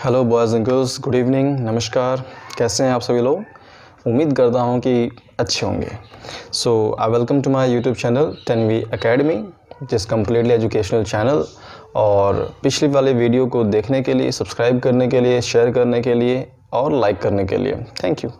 Hello boys and girls, good evening, नमस्कार। कैसे हैं आप सभी लोग? उम्मीद करता हूं कि अच्छे होंगे। So I welcome to my YouTube channel 10V academy, जिस कम्प्लीटली एजुकेशनल चैनल। और पिछली वाले वीडियो को देखने के लिए, सब्सक्राइब करने के लिए, शेयर करने के लिए और लाइक करने के लिए थैंक यू।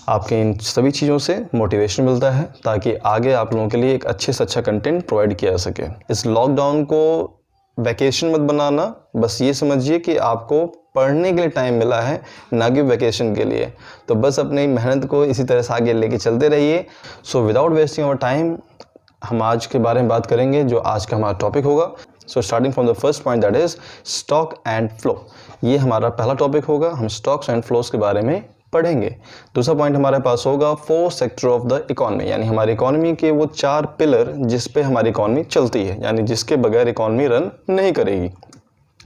आपके इन सभी चीज़ों से मोटिवेशन मिलता है ताकि आगे आप लोगों के लिए एक अच्छे से अच्छा कंटेंट प्रोवाइड किया जा सके। इस लॉकडाउन को वैकेशन मत बनाना, बस ये समझिए कि आपको पढ़ने के लिए टाइम मिला है, ना कि वैकेशन के लिए। तो बस अपनी मेहनत को इसी तरह से आगे लेके चलते रहिए। So without wasting our time हम आज के बारे में बात करेंगे, जो आज का हमारा टॉपिक होगा। So starting from the first point, that is stock and flow. ये हमारा पहला टॉपिक होगा। हम स्टॉक्स एंड फ्लोज के बारे में पढ़ेंगे। दूसरा पॉइंट हमारे पास होगा 4 सेक्टर ऑफ द इकोनॉमी, यानी हमारी इकोनॉमी के वो 4 पिलर जिस पे हमारी इकोनॉमी चलती है, यानी जिसके बगैर इकोनॉमी रन नहीं करेगी।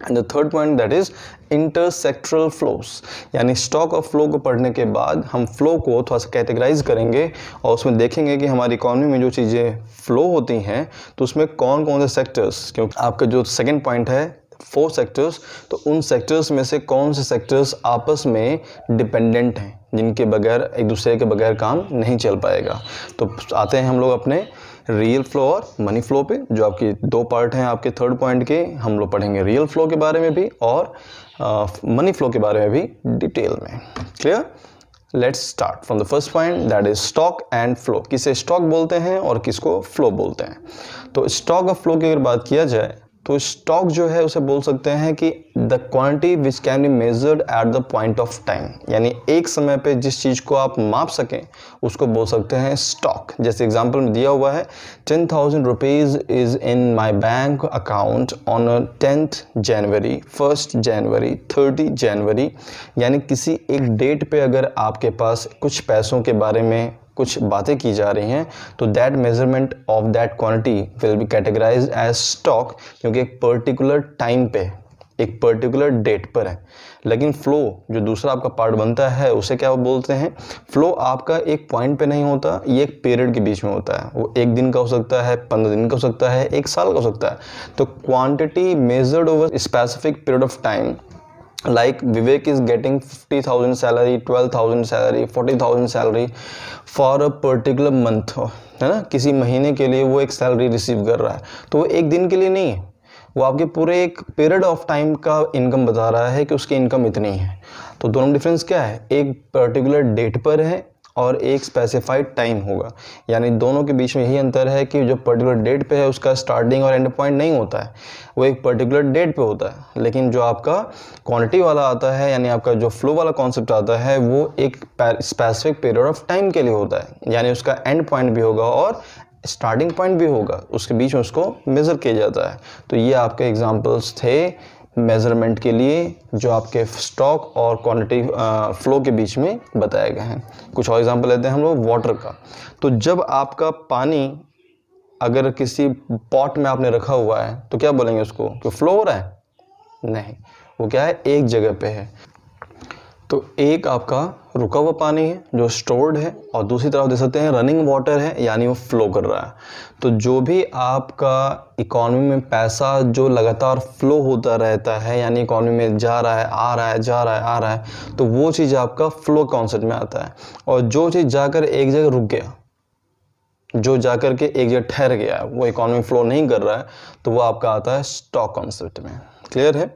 And the third point, that is intersectoral flows, यानी स्टॉक और फ्लो को पढ़ने के बाद हम फ्लो को थोड़ा सा कैटेगराइज करेंगे और उसमें देखेंगे कि हमारी इकोनॉमी में जो चीज़ें फ्लो होती हैं तो उसमें कौन कौन से सेक्टर्स, क्योंकि आपका जो सेकंड पॉइंट है 4 सेक्टर्स, तो उन सेक्टर्स में से कौन से सेक्टर्स आपस में डिपेंडेंट हैं, जिनके बगैर, एक दूसरे के बगैर काम नहीं चल पाएगा। तो आते हैं हम लोग अपने रियल फ्लो और मनी फ्लो पे, जो आपकी 2 पार्ट हैं आपके थर्ड पॉइंट के। हम लोग पढ़ेंगे रियल फ्लो के बारे में भी और मनी फ्लो के बारे में भी डिटेल में। Clear? Let's start from the first point, that is stock and flow. किसे स्टॉक बोलते हैं और किसको फ्लो बोलते हैं? तो स्टॉक और फ्लो की अगर बात किया जाए तो स्टॉक जो है उसे बोल सकते हैं कि the quantity which can be measured at the point of time, यानी एक समय पे जिस चीज़ को आप माप सकें उसको बोल सकते हैं स्टॉक। जैसे एग्जांपल में दिया हुआ है 10,000 rupees is in my bank account on 10th January, 1st जनवरी, 30 जनवरी, यानी किसी एक डेट पे अगर आपके पास कुछ पैसों के बारे में कुछ बातें की जा रही हैं तो that measurement of that quantity will be categorised as stock, क्योंकि एक पर्टिकुलर टाइम पे, एक पर्टिकुलर डेट पर है। लेकिन फ्लो जो दूसरा आपका पार्ट बनता है उसे क्या बोलते हैं? फ्लो आपका एक पॉइंट पे नहीं होता, ये एक पीरियड के बीच में होता है। वो 1 दिन का हो सकता है, 15 दिन का हो सकता है, 1 साल का हो सकता है। तो quantity measured over specific period of time, like Vivek is getting 50,000 salary, 12,000 salary, 40,000 salary for a particular month, है ना? किसी महीने के लिए वो एक सैलरी रिसीव कर रहा है, तो वो एक दिन के लिए नहीं है, वो आपके पूरे एक पीरियड ऑफ टाइम का इनकम बता रहा है कि उसकी इनकम इतनी है। तो दोनों डिफरेंस क्या है? एक पर्टिकुलर डेट पर है और एक स्पेसिफाइड टाइम होगा, यानी दोनों के बीच में यही अंतर है कि जो पर्टिकुलर डेट पे है उसका स्टार्टिंग और एंड पॉइंट नहीं होता है, वो एक पर्टिकुलर डेट पे होता है। लेकिन जो आपका क्वांटिटी वाला आता है, यानी आपका जो फ्लो वाला कॉन्सेप्ट आता है, वो एक स्पेसिफिक पीरियड ऑफ टाइम के लिए होता है, यानी उसका एंड पॉइंट भी होगा और स्टार्टिंग पॉइंट भी होगा, उसके बीच में उसको मेज़र किया जाता है। तो ये आपके एग्जाम्पल्स थे मेजरमेंट के लिए जो आपके स्टॉक और क्वांटिटी फ्लो के बीच में बताए गए हैं। कुछ और एग्जांपल लेते हैं हम लोग वाटर का। तो जब आपका पानी अगर किसी पॉट में आपने रखा हुआ है तो क्या बोलेंगे उसको कि फ्लो हो रहा है? नहीं, वो क्या है, एक जगह पे है। तो एक आपका रुका हुआ पानी है जो स्टोर्ड है और दूसरी तरफ दे सकते हैं रनिंग वाटर है, यानी वो फ्लो कर रहा है। तो जो भी आपका इकोनॉमी में पैसा जो लगातार फ्लो होता रहता है, यानी इकोनॉमी में जा रहा है, आ रहा है, जा रहा है, आ रहा है, तो वो चीज़ आपका फ्लो कॉन्सेप्ट में आता है। और जो चीज़ जाकर एक जगह रुक गया, जो जाकर के एक जगह ठहर गया, वो इकोनॉमी फ्लो नहीं कर रहा है, तो वो आपका आता है स्टॉक कॉन्सेप्ट में। क्लियर है?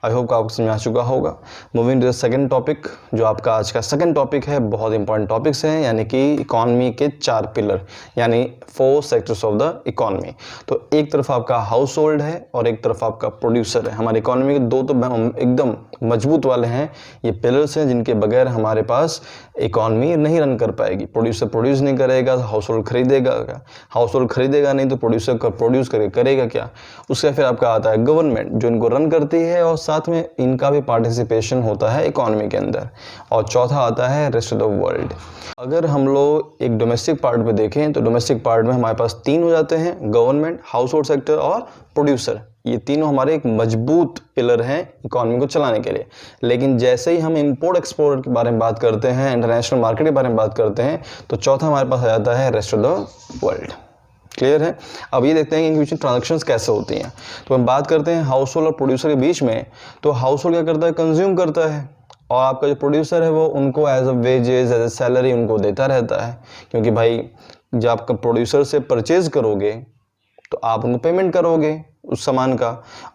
आई होप आपको समझ आ चुका होगा। Moving to the second topic, जो आपका आज का सेकंड टॉपिक है, बहुत इंपॉर्टेंट टॉपिक्स हैं, यानी कि इकोनॉमी के 4 पिलर, यानी 4 सेक्टर्स ऑफ द इकोनॉमी। तो एक तरफ आपका हाउस होल्ड है और एक तरफ आपका प्रोड्यूसर है। हमारी इकोनॉमी के 2 तो एकदम मजबूत वाले हैं, ये पिलर्स हैं जिनके बगैर हमारे पास इकोनॉमी नहीं रन कर पाएगी। प्रोड्यूसर प्रोड्यूस नहीं करेगा, हाउस होल्ड खरीदेगा क्या? हाउस होल्ड खरीदेगा नहीं तो प्रोड्यूसर का प्रोड्यूस करके करेगा क्या? उसके फिर आपका आता है गवर्नमेंट, जो इनको रन करती है और साथ में इनका भी पार्टिसिपेशन होता है इकोनॉमी के अंदर। और चौथा आता है रेस्ट ऑफ द वर्ल्ड। अगर हम लोग एक डोमेस्टिक पार्ट पे देखें तो डोमेस्टिक पार्ट में हमारे पास 3 हो जाते हैं, गवर्नमेंट, हाउस होल्ड सेक्टर और प्रोड्यूसर। ये तीनों हमारे एक मजबूत पिलर हैं इकोनॉमी को चलाने के लिए। लेकिन जैसे ही हम इंपोर्ट एक्सपोर्ट के बारे में बात करते हैं, इंटरनेशनल मार्केट के बारे में बात करते हैं, तो चौथा हमारे पास आ जाता है rest of the world. Clear है। अब ये देखते हैं कि इनके बीच में ट्रांजैक्शंस कैसे होती हैं। तो हम बात करते हैं हाउस होल्ड और प्रोड्यूसर के बीच में। तो हाउस होल्ड क्या करता है, कंज्यूम करता है, और आपका जो प्रोड्यूसर है वो उनको as a wages, as a salary उनको देता रहता है। क्योंकि भाई जब आपका प्रोड्यूसर से परचेज करोगे तो आप उनको पेमेंट करोगे उस सामान का,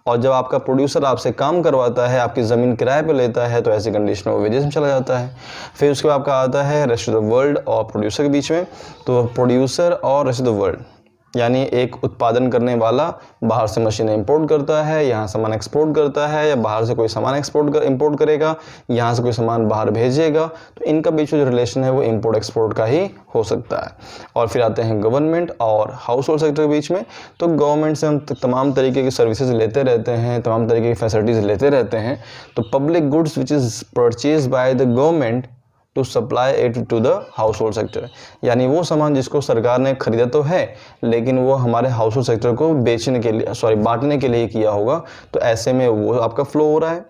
और जब आपका प्रोड्यूसर आपसे काम करवाता है, आपकी ज़मीन किराए पे लेता है, तो ऐसी कंडीशन में वेजेस में चला जाता है। फिर उसके बाद आपका आता है रेस्ट ऑफ द वर्ल्ड और प्रोड्यूसर के बीच में। तो प्रोड्यूसर और रेस्ट ऑफ द वर्ल्ड यानी एक उत्पादन करने वाला बाहर से मशीनें इंपोर्ट करता है, यहाँ सामान एक्सपोर्ट करता है, या बाहर से कोई सामान इंपोर्ट करेगा, यहाँ से कोई सामान बाहर भेजेगा। तो इनका बीच में जो रिलेशन है वो इंपोर्ट एक्सपोर्ट का ही हो सकता है। और फिर आते हैं गवर्नमेंट और हाउस होल्ड सेक्टर के बीच में। तो गवर्नमेंट से हम तमाम तरीके की सर्विसेज लेते रहते हैं, तमाम तरीके की फैसिलिटीज़ लेते रहते हैं। तो public goods which is purchase by the government to supply it to the household sector, यानी वो सामान जिसको सरकार ने खरीदा तो है लेकिन वो हमारे हाउस होल्ड सेक्टर को बांटने के लिए किया होगा। तो ऐसे में वो आपका फ्लो हो रहा है,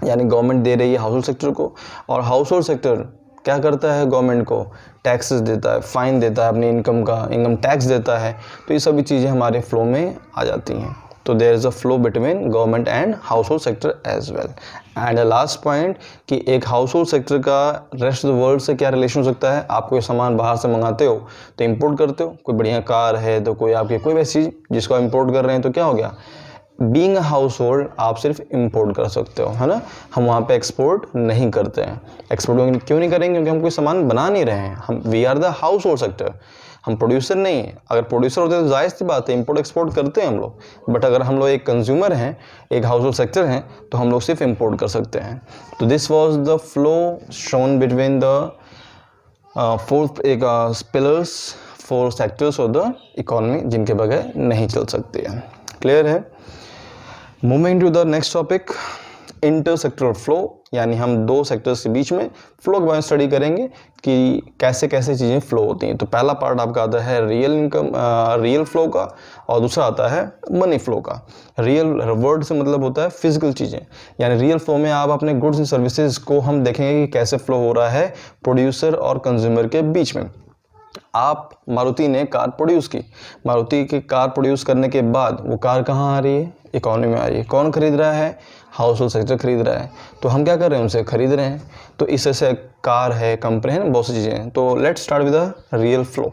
यानी गवर्नमेंट दे रही है हाउस होल्ड सेक्टर को, और हाउस होल्ड सेक्टर क्या करता है, गवर्नमेंट को टैक्सेस देता है, फाइन देता है, अपनी इनकम टैक्स देता है। तो ये सभी चीज़ें हमारे फ्लो में आ जाती हैं। तो there is a flow between government and household sector as well. And the last point कि एक हाउस होल्ड सेक्टर का रेस्ट ऑफ द वर्ल्ड से क्या रिलेशन हो सकता है। आप कोई सामान बाहर से मंगाते हो तो इंपोर्ट करते हो, कोई बढ़िया कार है तो कोई आपकी कोई वैसी चीज़ जिसको इंपोर्ट कर रहे हैं, तो क्या हो गया, बीइंग अ हाउस होल्ड आप सिर्फ इंपोर्ट कर सकते हो, है ना। हम वहाँ पे एक्सपोर्ट नहीं करते हैं। एक्सपोर्ट क्यों नहीं करेंगे, क्योंकि हम कोई सामान बना नहीं रहे हैं। हम we are the household sector, हम प्रोड्यूसर नहीं है। अगर प्रोड्यूसर होते तो जायज़ सी बात है, इंपोर्ट एक्सपोर्ट करते हैं हम लोग, बट अगर हम लोग एक कंज्यूमर हैं, एक हाउस होल्ड सेक्टर हैं, तो हम लोग सिर्फ इंपोर्ट कर सकते हैं। तो this was the flow shown between the pillars, 4 sectors of the economy जिनके बगैर नहीं चल सकती है। क्लियर है। Moving to the next topic, intersectoral flow, यानी हम 2 सेक्टर्स के बीच में फ्लो के बारे में स्टडी करेंगे कि कैसे कैसे चीज़ें फ्लो होती हैं। तो पहला पार्ट आपका आता है रियल फ्लो का, और दूसरा आता है मनी फ्लो का। रियल वर्ड से मतलब होता है फिजिकल चीज़ें, यानी रियल फ्लो में आप अपने गुड्स एंड सर्विसेज को हम देखेंगे कि कैसे फ्लो हो रहा है प्रोड्यूसर और कंज्यूमर के बीच में। आप मारुति ने कार प्रोड्यूस की, मारुति की कार प्रोड्यूस करने के बाद वो कार कहाँ आ रही है, इकोनॉमी में आ रही है। कौन खरीद रहा है, हाउस होल्ड सेक्टर खरीद रहा है। तो हम क्या कर रहे हैं, उनसे खरीद रहे हैं। तो इस से कार है, कंपनी है, बहुत सी चीज़ें हैं। तो let's start with the real flow.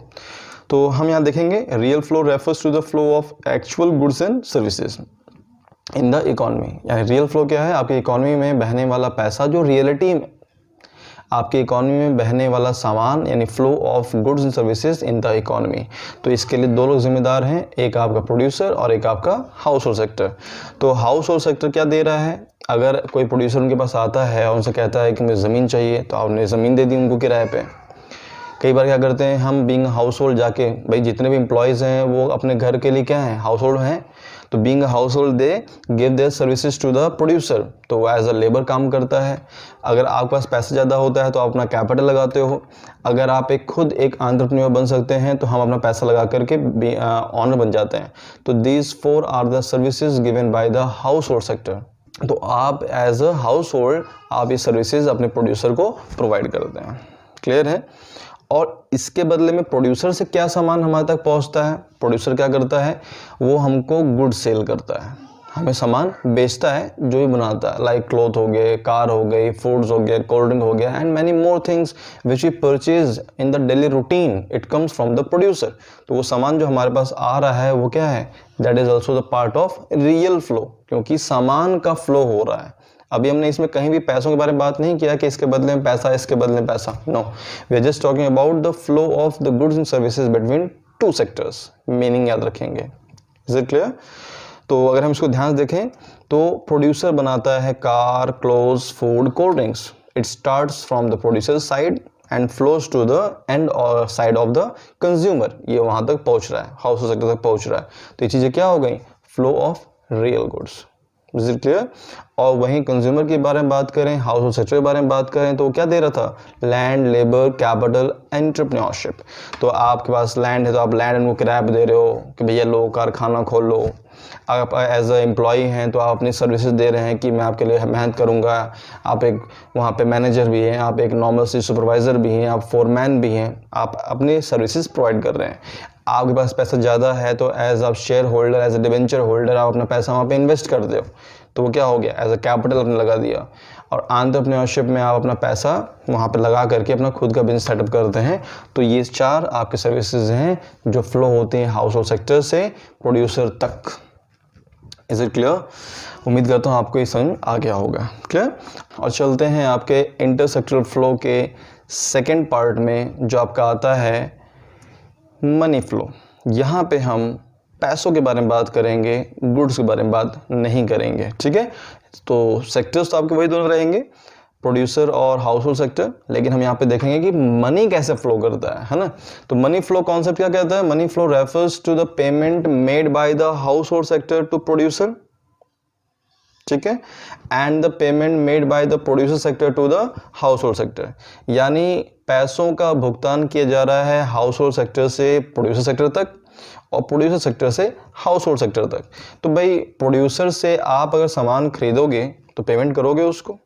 तो हम यहाँ देखेंगे real flow refers to the flow of actual goods and services in the economy. यानी रियल फ्लो क्या है, आपकी इकोनॉमी में बहने वाला पैसा, जो रियलिटी में आपकी इकोनॉमी में बहने वाला सामान, यानी flow of goods and services in the economy. तो इसके लिए 2 लोग जिम्मेदार हैं, एक आपका प्रोड्यूसर और एक आपका हाउस होल्ड सेक्टर। तो हाउस होल्ड सेक्टर क्या दे रहा है, अगर कोई प्रोड्यूसर उनके पास आता है और उनसे कहता है कि मुझे ज़मीन चाहिए, तो आपने ज़मीन दे दी उनको किराए पे। कई बार क्या करते हैं हम, बीइंग हाउस होल्ड जाके, भाई जितने भी एम्प्लॉयज़ हैं वो अपने घर के लिए क्या हैं, हाउस होल्ड हैं। तो being household they give their services to the producer, तो वो एज अ लेबर काम करता है। अगर आपके पास पैसा ज़्यादा होता है तो आप अपना कैपिटल लगाते हो। अगर आप खुद एक एंटरप्रेन्योर बन सकते हैं तो हम अपना पैसा लगा करके ऑनर बन जाते हैं। तो these 4 are the services given by the household sector. तो आप एज अ हाउस होल्ड आप ये सर्विसेज अपने प्रोड्यूसर को प्रोवाइड करते हैं। क्लियर है। और इसके बदले में प्रोड्यूसर से क्या सामान हमारे तक पहुंचता है, प्रोड्यूसर क्या करता है, वो हमको गुड सेल करता है, हमें सामान बेचता है जो भी बनाता है, लाइक क्लॉथ हो गए, कार हो गई, फूड्स हो गए, कोल्ड ड्रिंक हो गया, and many more things which we purchase in the daily routine, it comes from the producer. तो वो सामान जो हमारे पास आ रहा है वो क्या है, that is also the part of real flow, क्योंकि सामान का फ्लो हो रहा है। अभी हमने इसमें कहीं भी पैसों के बारे में बात नहीं किया कि इसके बदले में पैसा, इसके बदले में पैसा, no, we are just talking about the flow of the goods and services between 2 sectors. Meaning याद रखेंगे। Is it clear. तो अगर हम इसको ध्यान से देखें तो प्रोड्यूसर बनाता है car, clothes, food, cold drinks. It starts from the producer side and flows to the end और साइड ऑफ द कंज्यूमर। ये वहां तक पहुंच रहा है, हाउस होल्ड सेक्टर तक पहुंच रहा है। तो ये चीजें क्या हो गई, flow of real goods. Is it clear. और वहीं कंज्यूमर के बारे में बात करें, हाउस होल्ड सेक्टर के बारे में बात करें, तो क्या दे रहा था, लैंड, लेबर, कैपिटल, एंटरप्रेन्योरशिप। तो आपके पास लैंड है तो आप लैंड उनको किराए पे दे रहे हो कि भैया लो कारखाना खोल लो। आप एज अ एम्प्लॉई हैं तो आप अपनी सर्विसेज दे रहे हैं कि मैं आपके लिए मेहनत करूँगा। आप एक वहाँ पे मैनेजर भी हैं, आप एक नॉर्मल सी सुपरवाइज़र भी हैं, आप फोरमैन भी हैं, आप अपनी सर्विसेज प्रोवाइड कर रहे हैं। आपके पास पैसा ज़्यादा है तो एज आप shareholder, as a debenture holder आप अपना पैसा वहाँ पे इन्वेस्ट करते हो, तो वो क्या हो गया, एज अ कैपिटल आपने लगा दिया। और एंटरप्रेन्योरशिप में आप अपना पैसा वहाँ पे लगा करके अपना खुद का बिजनेस सेटअप करते हैं। तो ये 4 आपके सर्विसेज हैं जो फ्लो होते हैं हाउस होल्ड सेक्टर से प्रोड्यूसर तक। Is it clear? उम्मीद करता हूँ आपको ये समझ आ गया होगा। क्लियर? और चलते हैं आपके इंटरसेक्टरल फ्लो के सेकेंड पार्ट में, जो आपका आता है मनी फ्लो। यहाँ पे हम पैसों के बारे में बात करेंगे, गुड्स के बारे में बात नहीं करेंगे। ठीक है? तो सेक्टर्स तो आपके वही दोनों रहेंगे, प्रोड्यूसर और हाउस होल्ड सेक्टर, लेकिन हम यहाँ पे देखेंगे कि मनी कैसे फ्लो करता है ना। तो मनी फ्लो कॉन्सेप्ट क्या कहता है? Money flow refers to the payment made by the household sector to producer, ठीक है, and the payment made by the producer sector to the household sector. यानी पैसों का भुगतान किया जा रहा है हाउस होल्ड सेक्टर से प्रोड्यूसर सेक्टर तक और प्रोड्यूसर सेक्टर से हाउस होल्ड सेक्टर तक। तो भाई प्रोड्यूसर से आप अगर सामान खरीदोगे तो पेमेंट करोगे उसको,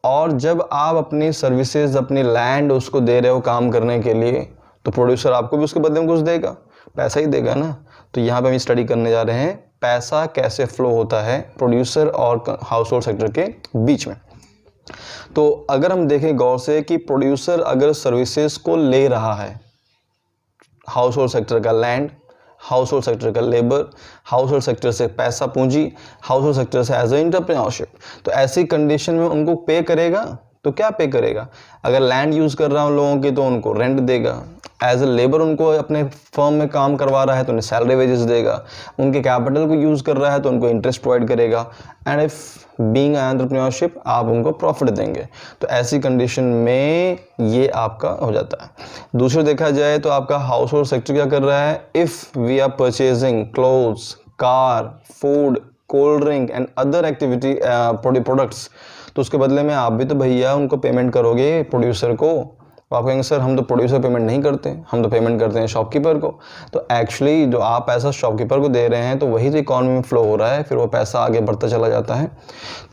और जब आप अपनी सर्विसेज, अपनी लैंड उसको दे रहे हो काम करने के लिए, तो प्रोड्यूसर आपको भी उसके बदले में कुछ देगा, पैसा ही देगा ना। तो यहाँ पे हम स्टडी करने जा रहे हैं पैसा कैसे फ्लो होता है प्रोड्यूसर और हाउस होल्ड सेक्टर के बीच में। तो अगर हम देखें गौर से कि प्रोड्यूसर अगर सर्विसेज को ले रहा है, हाउस होल्ड सेक्टर का लैंड, हाउस होल्ड सेक्टर का लेबर, हाउस होल्ड सेक्टर से पैसा पूंजी, हाउस होल्ड सेक्टर से एज ए एंटरप्रेन्योरशिप, तो ऐसी कंडीशन में उनको पे करेगा। तो क्या पे करेगा? अगर लैंड यूज़ कर रहा है उन लोगों की तो उनको रेंट देगा, एज ए लेबर उनको अपने फर्म में काम करवा रहा है तो उन्हें सैलरी वेजेस देगा, उनके कैपिटल को यूज़ कर रहा है तो उनको इंटरेस्ट प्रोवाइड करेगा, एंड इफ बीइंग एंटरप्रेन्योरशिप आप उनको प्रॉफिट देंगे। तो ऐसी कंडीशन में ये आपका हो जाता है। दूसरा देखा जाए तो आपका हाउस होल्ड सेक्टर क्या कर रहा है? If we are purchasing clothes, car, food, cold drink and other activity products, तो उसके बदले में आप भी तो भैया उनको पेमेंट करोगे प्रोड्यूसर को। तो आप कहेंगे सर हम तो प्रोड्यूसर पेमेंट नहीं करते, हम तो पेमेंट करते हैं शॉपकीपर को। तो एक्चुअली जो आप पैसा शॉपकीपर को दे रहे हैं तो वही तो इकॉनमी में फ्लो हो रहा है, फिर वो पैसा आगे बढ़ता चला जाता है।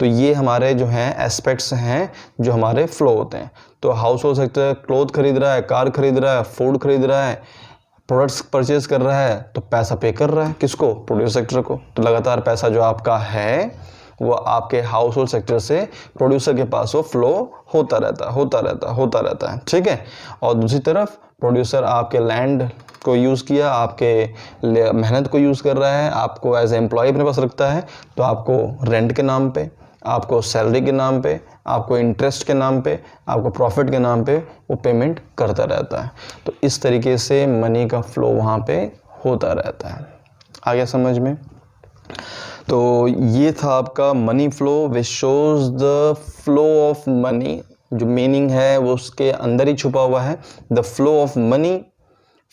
तो ये हमारे जो हैं एस्पेक्ट्स हैं जो हमारे फ्लो होते हैं। तो हाउस होल्ड सेक्टर क्लोथ खरीद रहा है, कार खरीद रहा है, फूड खरीद रहा है, प्रोडक्ट्स परचेज कर रहा है, तो पैसा पे कर रहा है किसको? प्रोड्यूसर सेक्टर को। तो लगातार पैसा जो आपका है वो आपके हाउस होल्ड सेक्टर से प्रोड्यूसर के पास वो फ्लो होता रहता है। ठीक है? और दूसरी तरफ प्रोड्यूसर आपके लैंड को यूज़ किया, आपके मेहनत को यूज़ कर रहा है, आपको एज ए एम्प्लॉय अपने पास रखता है, तो आपको रेंट के नाम पे, आपको सैलरी के नाम पे, आपको इंटरेस्ट के नाम पे, आपको प्रॉफिट के नाम पे वो पेमेंट करता रहता है। तो इस तरीके से मनी का फ्लो वहाँ पे होता रहता है। आ गया समझ में? तो ये था आपका money flow which shows the flow of money. जो मीनिंग है वो उसके अंदर ही छुपा हुआ है। The flow of money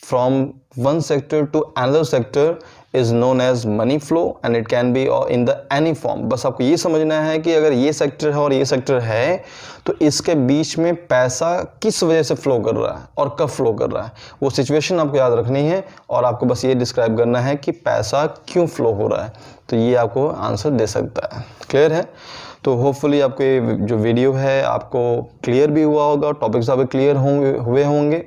from one sector to another sector is known as money flow and it can be in the any form. बस आपको ये समझना है कि अगर ये सेक्टर है और ये सेक्टर है तो इसके बीच में पैसा किस वजह से फ्लो कर रहा है और कब फ्लो कर रहा है, वो सिचुएशन आपको याद रखनी है और आपको बस ये डिस्क्राइब करना है कि पैसा क्यों फ्लो हो रहा है, तो ये आपको आंसर दे सकता है। क्लियर है? तो होपफुली आपको ये जो वीडियो है आपको क्लियर भी हुआ होगा, टॉपिक्स आपके क्लियर हुए होंगे।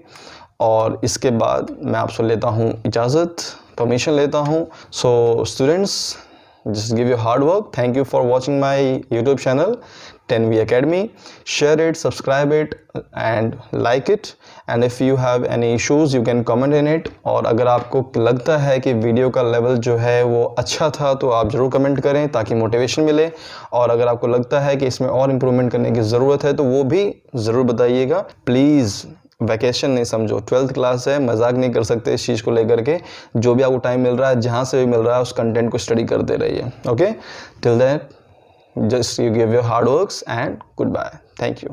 और इसके बाद मैं आपसे लेता हूँ इजाज़त, परमिशन लेता हूँ। So students, just give your hard work. Thank you for watching my YouTube channel 10V Academy. Share it, subscribe it and like it. And if you have any issues you can comment in it. और अगर आपको लगता है कि video का level जो है वो अच्छा था तो आप ज़रूर कमेंट करें ताकि मोटिवेशन मिले। और अगर आपको लगता है कि इसमें और इम्प्रूवमेंट करने की ज़रूरत है तो वो भी ज़रूर बताइएगा। प्लीज़ वैकेशन नहीं समझो, 12th क्लास है, मजाक नहीं कर सकते इस चीज़ को लेकर के। जो भी आपको टाइम मिल रहा है, जहाँ से भी मिल रहा है, उस कंटेंट को स्टडी करते रहिए। Okay, till that just you give your hard works and goodbye. Thank you.